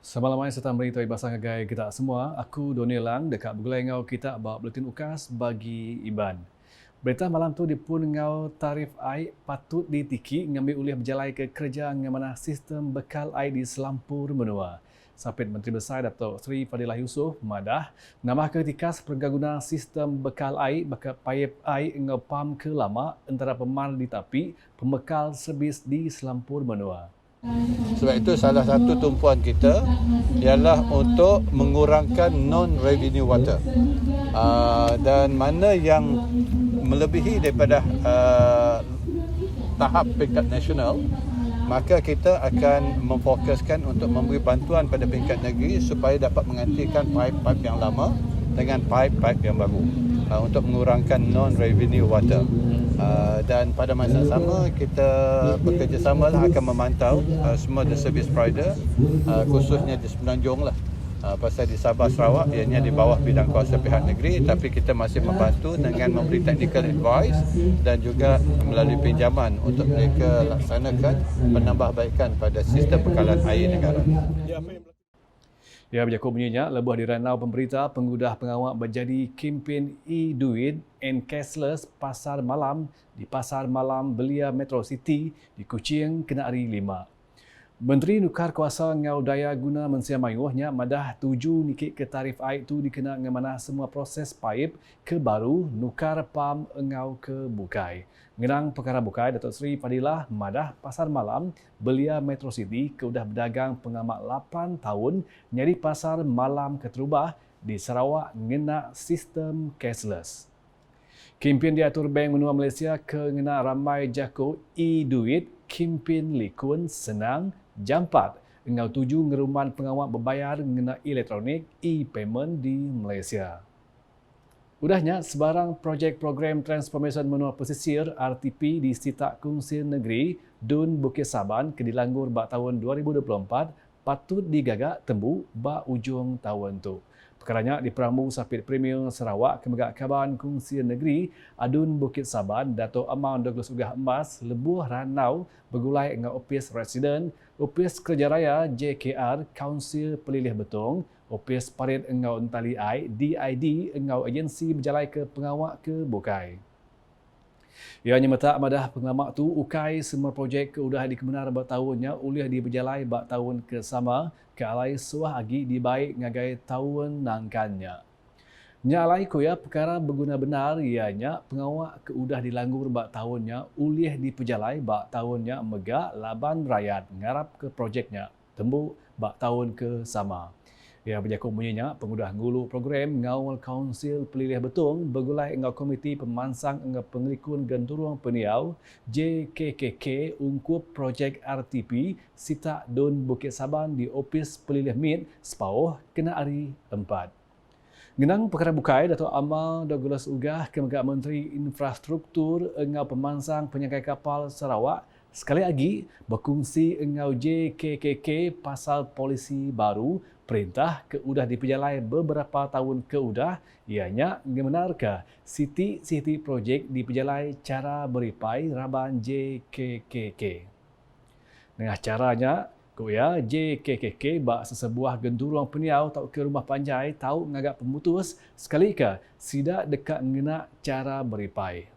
Semalam mai serta berita bahasa ngagai kita semua. Aku Doni Lang dekat bergulai ngau kita bawa buletin ukas bagi Iban. Berita malam tu dipun ngau tarif air patut ditiki ngambil ulih berjalai ke kerja ngamana sistem bekal air di Selampur Menua. Sapit Menteri Besar Datuk Seri Fadilah Yusof madah nama ketika perguna sistem bekal air bakal paip air ngau pam ke lama antara pemal di tapi pembekal servis di Selampur Menua. Sebab itu salah satu tumpuan kita ialah untuk mengurangkan non-revenue water. Dan mana yang melebihi daripada tahap peringkat nasional, maka kita akan memfokuskan untuk memberi bantuan pada peringkat negeri supaya dapat menggantikan pipe-pipe yang lama dengan pipe-pipe yang baru untuk mengurangkan non-revenue water. Dan pada masa sama kita bekerjasama akan memantau semua the service provider, khususnya di Semenanjung lah. Pasal di Sabah Sarawak ianya di bawah bidang kuasa pihak negeri, tapi kita masih membantu dengan memberi technical advice dan juga melalui pinjaman untuk mereka laksanakan penambahbaikan pada sistem bekalan air negara. Ya, berjakut bunyinya, lebuh di ranau pemberita, pengudah pengawak berjadi kempen e-duit and cashless pasar malam di Pasar Malam Belia Metro City di Kuching, Kenari 5. Menteri Nukar Kuasa Ngau Daya Guna Mensia Mayuhnya madah 7 nikit ke tarif air tu dikena ngamana semua proses paip ke baru nukar pam engau ke bukai. Ngenang perkara bukai, Datuk Seri Fadilah madah Pasar Malam Belia Metro City keudah berdagang pengamat 8 tahun nyari pasar malam keterubah di Sarawak ngena sistem cashless. Kempen diatur Bank Menua Malaysia ke ngena ramai jako e-duit, kempen likun senang jam 4 engau 7 ngeruman pengawak berbayar ngena elektronik e-payment di Malaysia. Udahnya, sebarang projek program transformation menua pesisir RTP di Sitak Kongsi Negeri Dun Bukit Saban ke dilanggur bak tahun 2024 patut digagak tembu bak ujung tahun tu. Perkaranya diperamu Sapit Premier Sarawak Kemegak Kaban Kongsi Negeri Adun Bukit Saban Dato' Amang Douglas Ugah Emas lebuh ranau bergulai dengan Opis Residen, Opis Kerja Raya JKR, Kaunsil Pelilih Betong, Opis Parit Engau Entali I, DID Engau Agensi berjalai ke pengawak ke bukai. Ianya metak madah pengamak tu ukai semua projek ke udah dikebenar bak tahunnya ulih di berjalai bak tahun ke sama ke alai suah agi dibaik ngagai tahun nangkannya. Nya alai kuya perkara berguna benar ianya pengawak ke udah dilanggur bak tahunnya ulih di perjalai bak tahunnya megak laban rakyat ngarap ke projeknya tembu bak tahun ke sama. Ya, berjakut bunyinya, pengudah ngulu program ngawal Kaunsil Pelilih Betong bergulai engau Komiti Pemansang engau Pengelikun Genturung Peniau JKKK ungkup projek RTP Sitak Dun Bukit Saban di Opis Pelilih Mit sepauh kena hari 4. Ngenang perkara bukai, Dato' Amal Douglas Ugah Kemegak Menteri Infrastruktur engau Pemansang Penyangkai Kapal Sarawak sekali lagi berkongsi engau JKKK pasal polisi baru perintah ke udah diperjalai beberapa tahun ke udah ianya ngebenarkah siti projek diperjalai cara beripai raban JKKK. Dengan caranya Koya JKKK bak sesebuah genturung peniau tau ke rumah panjai tahu ngagak pemutus sekali ke sidak dekat ngena cara beripai.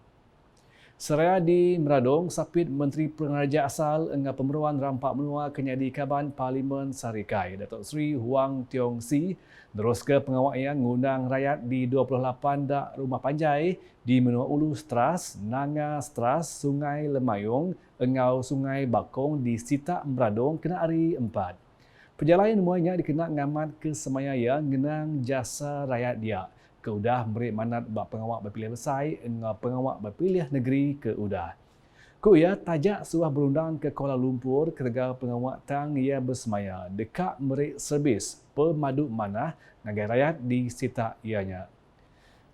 Seraya di Meradong, Sapit Menteri Pengraja Asal engau Pemeruan Rampak Menua Kenyadi Kaban Parlimen Sarikai, Datuk Seri Huang Tiong Si, terus ke pengawak yang ngundang rakyat di 28 dak rumah panjai di Menua Ulu Stras, Nanga Stras, Sungai Lemayung, engau Sungai Bakong di Sitak Meradong kena hari 4. Perjalanan semuanya dikenal ngamat ke semayaya ngenang jasa rakyat dia. Keudah beri manat bak pengawak berpilih besai engau pengawak berpilih negeri ke udah. Kuya tajak suah berundang ke Kuala Lumpur kerja pengawak tang ia bersemaya dekat merik servis pemadu manah ngagai rakyat di Sitak ianya.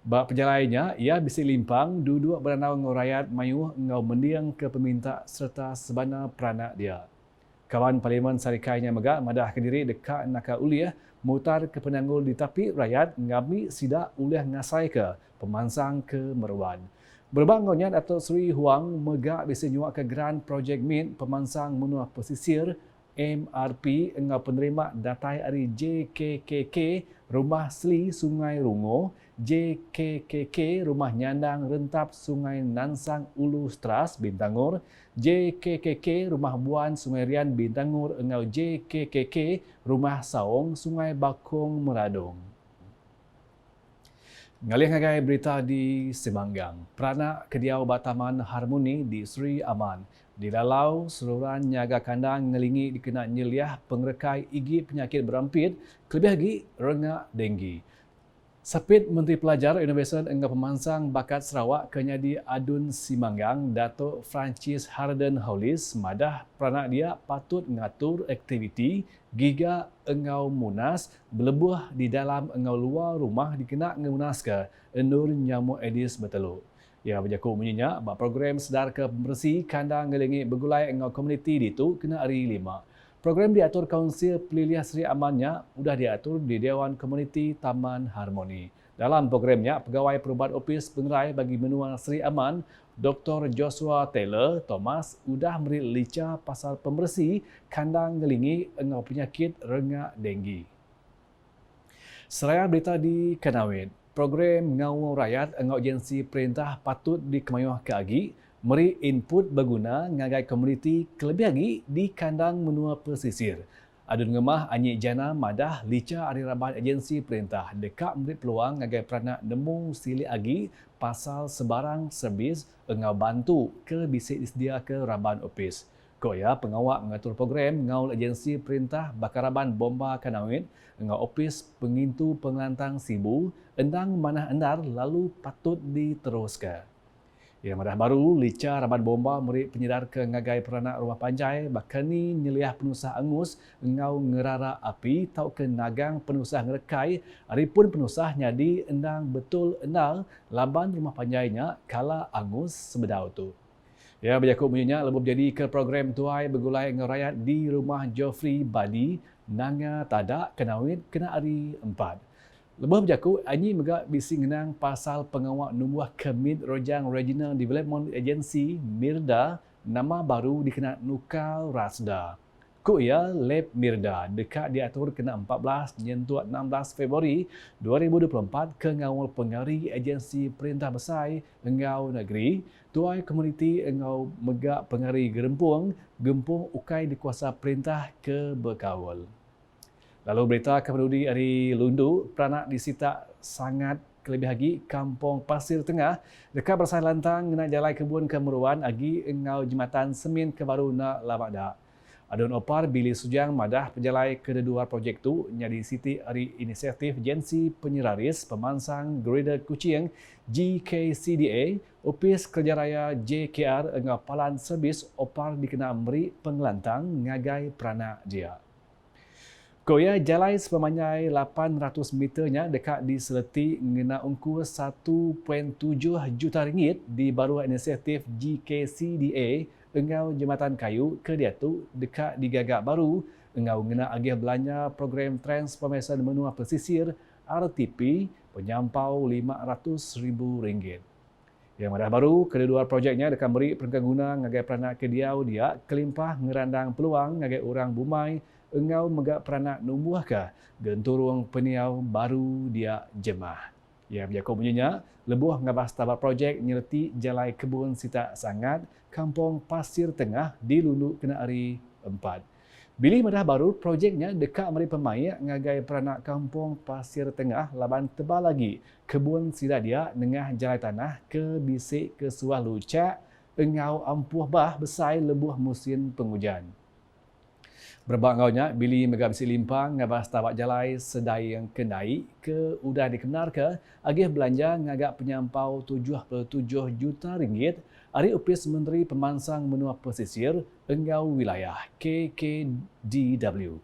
Bak perjalanannya ia bisi limpang duduk beranau ngau rakyat mayuh ngau mendiang ke peminta serta sebana peranak dia. Kawan Parlimen Sarikainya megak madah kediri dekat nakal uliah mutar ke penanggul di tapi rakyat ngami sidak uliah ngasai ke pemansang ke Meruan. Berbangunnya Datuk Seri Huang megak bisa nyuak ke Grand Project Meet pemansang menua pesisir MRP engau penerima datai ari JKKK Rumah Sli Sungai Rungo, JKKK Rumah Nyandang Rentap Sungai Nansang Ulu Stras Bintangor, JKKK Rumah Buan Sungai Rian Bintangor engau JKKK Rumah Saung Sungai Bakong Meradong. Ngalih ngagai berita di Semanggang, peranak Kediau Bataman Harmoni di Sri Aman dilalau seluruhan nyaga kandang ngelingi dikena nyeliah pengerekai igi penyakit berampit, kelebih lagi rengak denggi. Sapit Menteri Pelajar Innovation engau pemansang bakat Sarawak kenyadi Adun Semanggang, Datuk Francis Harden Haulis, madah peranak dia patut ngatur aktiviti giga engau munas berlebuh di dalam engau luar rumah dikena ngemunas ke endur nyamuk Aedes bertelur. Ya, berjaku menyenyak bak program sedar ke pembersih kandang ngelingi bergulai engau komuniti ditu kena hari 5. Program diatur Kaunsil Peliliah Sri Amannya sudah diatur di Dewan Komuniti Taman Harmoni. Dalam programnya, Pegawai Perubat Opis Pengerai bagi Menua Sri Aman, Dr. Joshua Taylor Thomas sudah beri lica pasal pembersih kandang ngelingi engau penyakit rengak denggi. Seraya berita di Kanawin, program Ngawau Rakyat engau agensi perintah patut dikemayuh ke agi, meri input berguna ngagai komuniti kelebih lagi di kandang menua pesisir. Adun ngemah Anyi Jana madah lica ari rabat agensi perintah dekak memberi peluang ngagai peranak nemu sili agi pasal sebarang servis engau bantu ke bisik disedia ke raban opis. Koya pengawak mengatur program ngaul agensi perintah bakaraban bomba Kanawin engau opis pengintu pengelantang Sibu endang manah endar lalu patut diteruskan. Yang madah baru, lica rabat bomba meri penyedar ke ngagai peranak rumah panjai bakani nyeliah penusah angus engau ngerara api tau ke nagang penusah ngerekai aripun penusah nyadi endang betul endal laban rumah panjainya kala angus sebedau tu. Ya, berjakut menyenyak lebih jadi ke program tuai bergulai engau rakyat di rumah Geoffrey Badi Nanga Tadak Kanawin kena hari 4. Lebih berjaku, Anyi megak bisi ngenang pasal pengawak numbuh Kemid Rojang Regional Development Agency Mirda nama baru dikenal Nukal Rasda. Ku ia Lab Mirda dekat diatur kena 14 nyentuh 16 Februari 2024 ke ngawal pengari agensi perintah besar engau negeri tuai komuniti engau megak pengari Gerempung gempung ukai dikuasa perintah ke berkawal. Lalu berita kepeduli dari Lundu, peranak disita sangat kelebih lagi Kampung Pasir Tengah dekat bersah lantang nak jalai kebun kemeruan agi engau jematan semin ke baru nak labak dak. Adun opar Billy Sujang madah penjalai kedua projek tu nyadi siti hari inisiatif Agensi Penyeraris Pemansang Grader Kuching GKCDA Opis Kerja Raya JKR engau palan servis opar dikena memberi pengelantang ngagai peranak dia. Koya jalai sepanjang 800 meternya dekat di Seleti ngena ungkur 1.7 juta ringgit di baru inisiatif GKCDA engau jembatan kayu ke dia tu dekat di Gagak Baru engau ngena agih belanja program transformation menua pesisir RTP penyampau RM500,000. Yang madah baru, kedua projeknya dekat beri pengguna ngagai peranak kediau dia kelimpah ngerandang peluang ngagai orang Bumai engau megak peranak numbuh ke genturung peniau baru dia jemah. Yang berjaku menyenyak, lebuh ngabas tabat projek nyerti jalai kebun sita sangat Kampung Pasir Tengah di Lundu kena hari 4. Bili madah baru projeknya dekat meri pemain ngagai peranak Kampung Pasir Tengah laban tebal lagi kebun sida dia nengah jalai tanah ke bisik ke suah lucak engau ampuh bah besai lebuh musim penghujan. Berbak ngaunya, Billy megap bisi limpang ngabas tabak jalai sedai yang kendai ke udah dikenar ke agih belanja ngagak penyampau 77 juta ringgit hari upis Menteri Pemansang Menua Pesisir Engau Wilayah KKDW.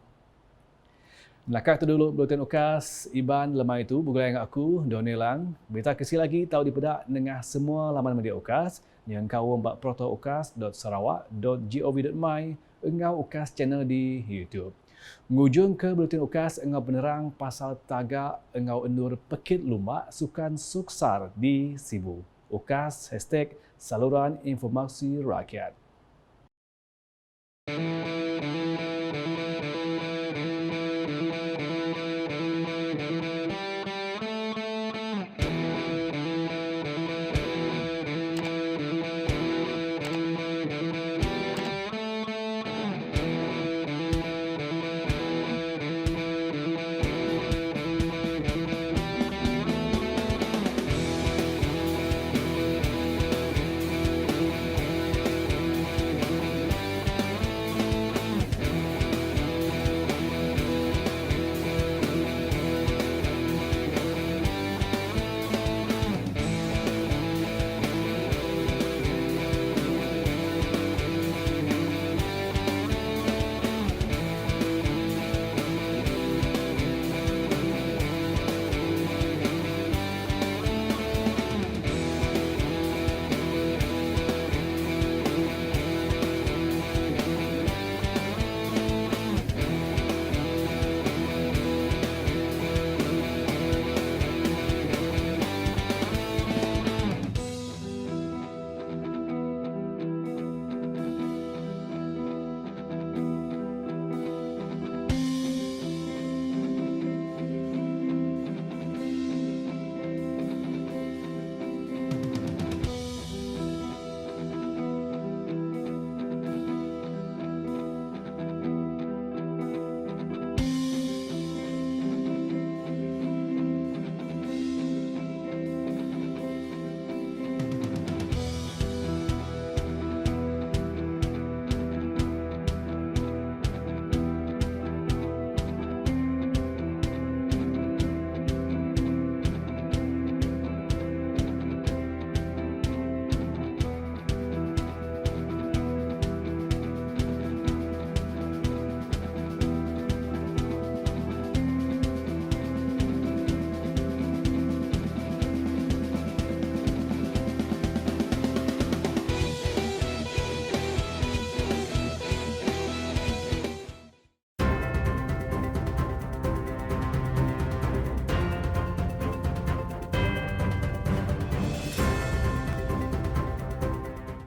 Melakak tu dulu Buletin Ukas Iban lemah itu bergulai dengan aku Doni Lang. Berita kesi lagi tahu dipedak nengah semua laman media Ukas yang kau mbak protoukas.sarawak.gov.my engau Ukas channel di YouTube. Ngujung ke Buletin Ukas engau penerang pasal tagak engau endur pekit lumak sukan suksar di Sibu. Ukas #saluran informasi rakyat.